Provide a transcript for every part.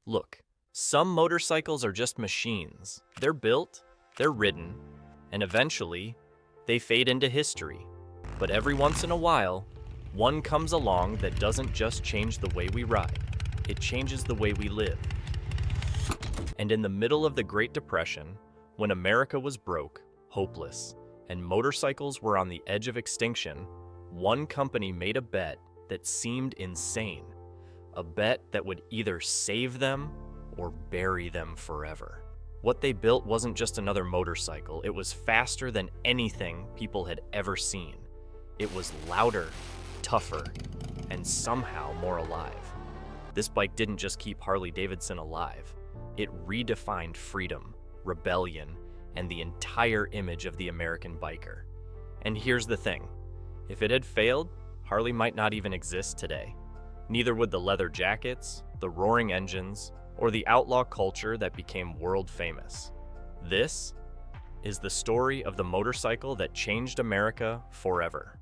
Look, some motorcycles are just machines. They're built, they're ridden, and eventually, they fade into history. But every once in a while, one comes along that doesn't just change the way we ride, it changes the way we live. And in the middle of the Great Depression, when America was broke, hopeless, and motorcycles were on the edge of extinction, one company made a bet that seemed insane. A bet that would either save them or bury them forever. What they built wasn't just another motorcycle, it was faster than anything people had ever seen. It was louder, tougher, and somehow more alive. This bike didn't just keep Harley-Davidson alive, it redefined freedom, rebellion, and the entire image of the American biker. And here's the thing, if it had failed, Harley might not even exist today. Neither would the leather jackets, the roaring engines, or the outlaw culture that became world famous. This is the story of the motorcycle that changed America forever.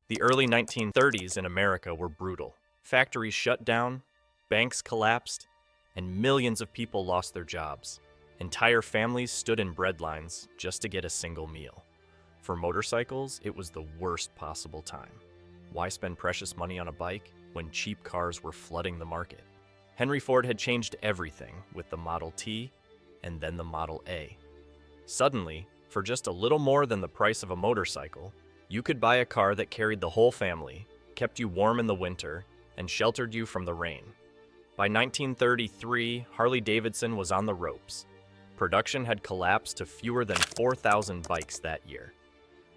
The early 1930s in America were brutal. Factories shut down, banks collapsed, and millions of people lost their jobs. Entire families stood in bread lines just to get a single meal. For motorcycles, it was the worst possible time. Why spend precious money on a bike when cheap cars were flooding the market? Henry Ford had changed everything with the Model T and then the Model A. Suddenly, for just a little more than the price of a motorcycle, you could buy a car that carried the whole family, kept you warm in the winter, and sheltered you from the rain. By 1933, Harley-Davidson was on the ropes. Production had collapsed to fewer than 4,000 bikes that year.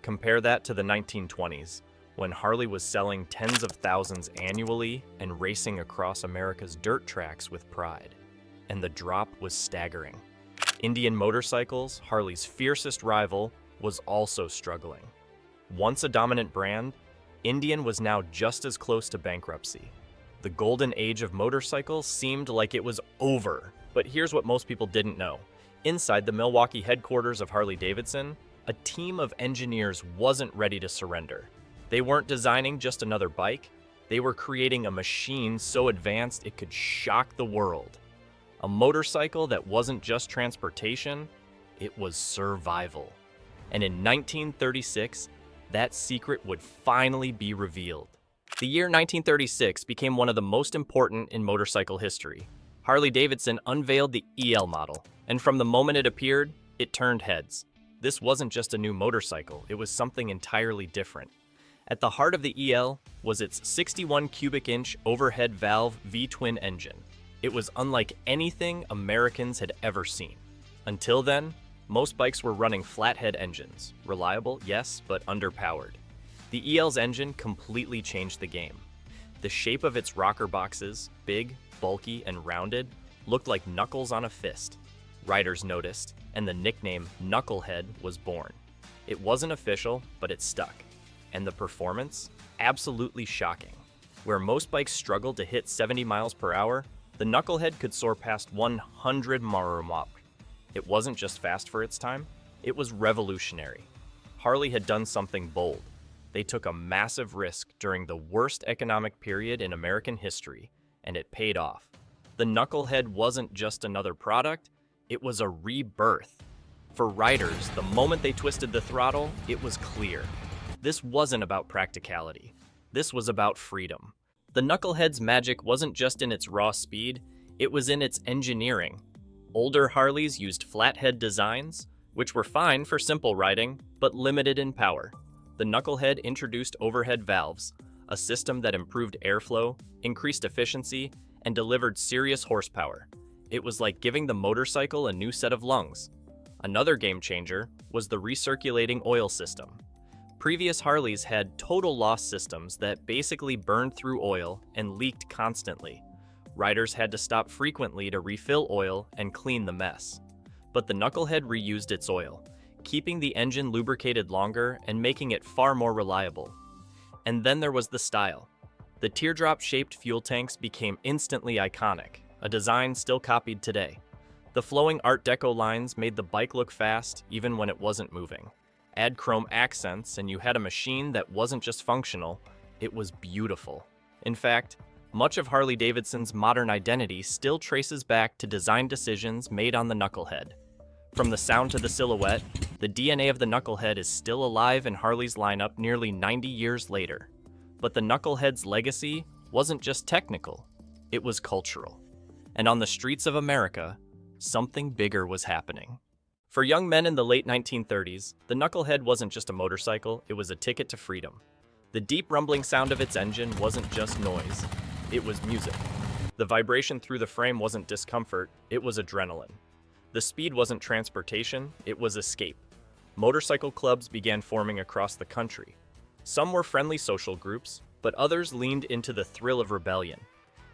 Compare that to the 1920s, when Harley was selling tens of thousands annually and racing across America's dirt tracks with pride. And the drop was staggering. Indian Motorcycles, Harley's fiercest rival, was also struggling. Once a dominant brand, Indian was now just as close to bankruptcy. The golden age of motorcycles seemed like it was over. But here's what most people didn't know. Inside the Milwaukee headquarters of Harley-Davidson, a team of engineers wasn't ready to surrender. They weren't designing just another bike, they were creating a machine so advanced it could shock the world. A motorcycle that wasn't just transportation, it was survival. And in 1936, that secret would finally be revealed. The year 1936 became one of the most important in motorcycle history. Harley-Davidson unveiled the EL model, and from the moment it appeared, it turned heads. This wasn't just a new motorcycle, it was something entirely different. At the heart of the EL was its 61 cubic inch overhead valve V-twin engine. It was unlike anything Americans had ever seen. Until then, most bikes were running flathead engines. Reliable, yes, but underpowered. The EL's engine completely changed the game. The shape of its rocker boxes, big, bulky, and rounded, looked like knuckles on a fist. Riders noticed, and the nickname Knucklehead was born. It wasn't official, but it stuck. And the performance? Absolutely shocking. Where most bikes struggled to hit 70 miles per hour, the Knucklehead could soar past 100 mph. It wasn't just fast for its time, it was revolutionary. Harley had done something bold. They took a massive risk during the worst economic period in American history, and it paid off. The Knucklehead wasn't just another product, it was a rebirth. For riders, the moment they twisted the throttle, it was clear. This wasn't about practicality. This was about freedom. The Knucklehead's magic wasn't just in its raw speed, it was in its engineering. Older Harleys used flathead designs, which were fine for simple riding, but limited in power. The Knucklehead introduced overhead valves, a system that improved airflow, increased efficiency, and delivered serious horsepower. It was like giving the motorcycle a new set of lungs. Another game changer was the recirculating oil system. Previous Harleys had total loss systems that basically burned through oil and leaked constantly. Riders had to stop frequently to refill oil and clean the mess. But the Knucklehead reused its oil, keeping the engine lubricated longer and making it far more reliable. And then there was the style. The teardrop-shaped fuel tanks became instantly iconic, a design still copied today. The flowing Art Deco lines made the bike look fast even when it wasn't moving. Add chrome accents and you had a machine that wasn't just functional, it was beautiful. In fact, Much of Harley-Davidson's modern identity still traces back to design decisions made on the Knucklehead. From the sound to the silhouette, the DNA of the Knucklehead is still alive in Harley's lineup nearly 90 years later. But the Knucklehead's legacy wasn't just technical, it was cultural. And on the streets of America, something bigger was happening. For young men in the late 1930s, the Knucklehead wasn't just a motorcycle, it was a ticket to freedom. The deep rumbling sound of its engine wasn't just noise, it was music. The vibration through the frame wasn't discomfort, it was adrenaline. The speed wasn't transportation, it was escape. Motorcycle clubs began forming across the country. Some were friendly social groups, but others leaned into the thrill of rebellion.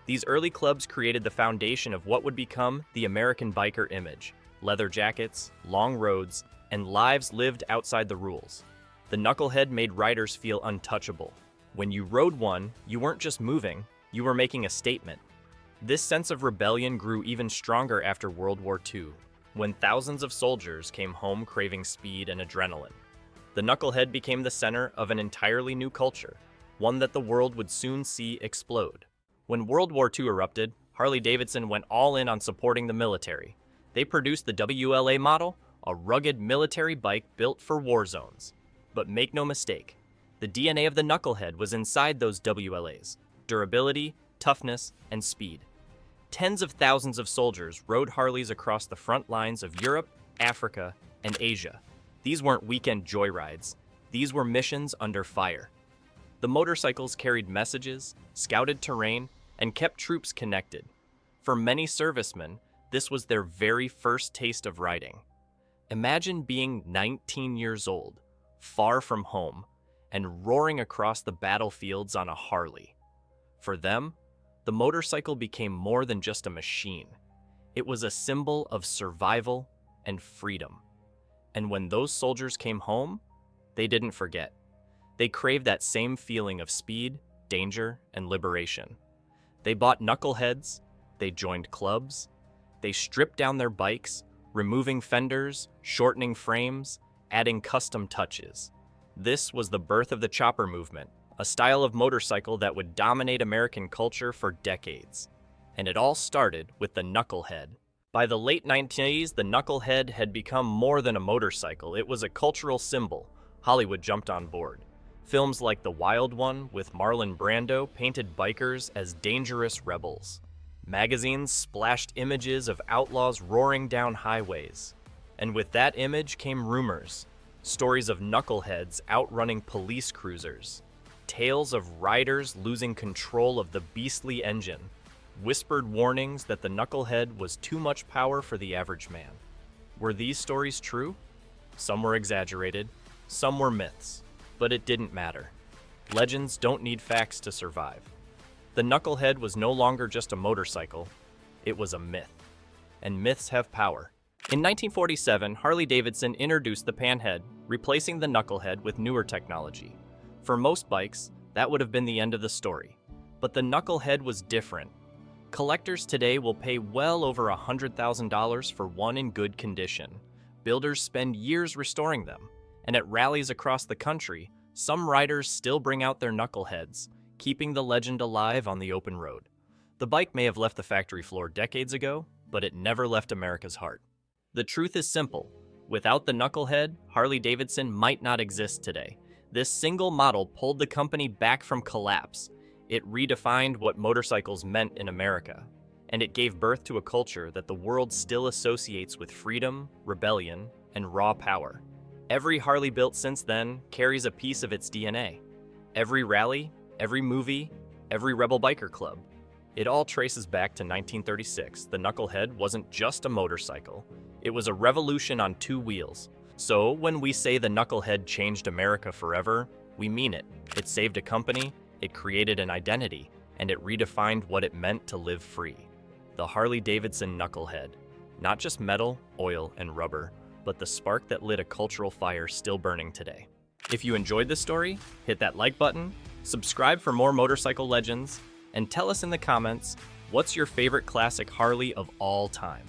These early clubs created the foundation of what would become the American biker image: leather jackets, long roads, and lives lived outside the rules. The Knucklehead made riders feel untouchable. When you rode one, you weren't just moving, you were making a statement. This sense of rebellion grew even stronger after World War II, when thousands of soldiers came home craving speed and adrenaline. The Knucklehead became the center of an entirely new culture, one that the world would soon see explode. When World War II erupted, Harley-Davidson went all in on supporting the military. They produced the WLA model, a rugged military bike built for war zones. But make no mistake, the DNA of the Knucklehead was inside those WLAs: durability, toughness, and speed. Tens of thousands of soldiers rode Harleys across the front lines of Europe, Africa, and Asia. These weren't weekend joyrides. These were missions under fire. The motorcycles carried messages, scouted terrain, and kept troops connected. For many servicemen, this was their very first taste of riding. Imagine being 19 years old, far from home, and roaring across the battlefields on a Harley. For them, the motorcycle became more than just a machine. It was a symbol of survival and freedom. And when those soldiers came home, they didn't forget. They craved that same feeling of speed, danger, and liberation. They bought Knuckleheads, they joined clubs, they stripped down their bikes, removing fenders, shortening frames, adding custom touches. This was the birth of the chopper movement, a style of motorcycle that would dominate American culture for decades. And it all started with the Knucklehead. By the late 1980s, the Knucklehead had become more than a motorcycle. It was a cultural symbol. Hollywood jumped on board. Films like The Wild One with Marlon Brando painted bikers as dangerous rebels. Magazines splashed images of outlaws roaring down highways. And with that image came rumors. Stories of Knuckleheads outrunning police cruisers. Tales of riders losing control of the beastly engine. Whispered warnings that the Knucklehead was too much power for the average man. Were these stories true? Some were exaggerated, some were myths, but it didn't matter. Legends don't need facts to survive. The Knucklehead was no longer just a motorcycle, it was a myth. And myths have power. In 1947, Harley-Davidson introduced the Panhead, replacing the Knucklehead with newer technology. For most bikes, that would have been the end of the story. But the Knucklehead was different. Collectors today will pay well over $100,000 for one in good condition. Builders spend years restoring them. And at rallies across the country, some riders still bring out their Knuckleheads, keeping the legend alive on the open road. The bike may have left the factory floor decades ago, but it never left America's heart. The truth is simple. Without the Knucklehead, Harley-Davidson might not exist today. This single model pulled the company back from collapse. It redefined what motorcycles meant in America, and it gave birth to a culture that the world still associates with freedom, rebellion, and raw power. Every Harley built since then carries a piece of its DNA. Every rally, every movie, every rebel biker club. It all traces back to 1936. The Knucklehead wasn't just a motorcycle. It was a revolution on two wheels. So when we say the Knucklehead changed America forever, we mean it. It saved a company, it created an identity, and it redefined what it meant to live free. The Harley-Davidson Knucklehead. Not just metal, oil, and rubber, but the spark that lit a cultural fire still burning today. If you enjoyed this story, hit that like button, subscribe for more motorcycle legends, and tell us in the comments, what's your favorite classic Harley of all time?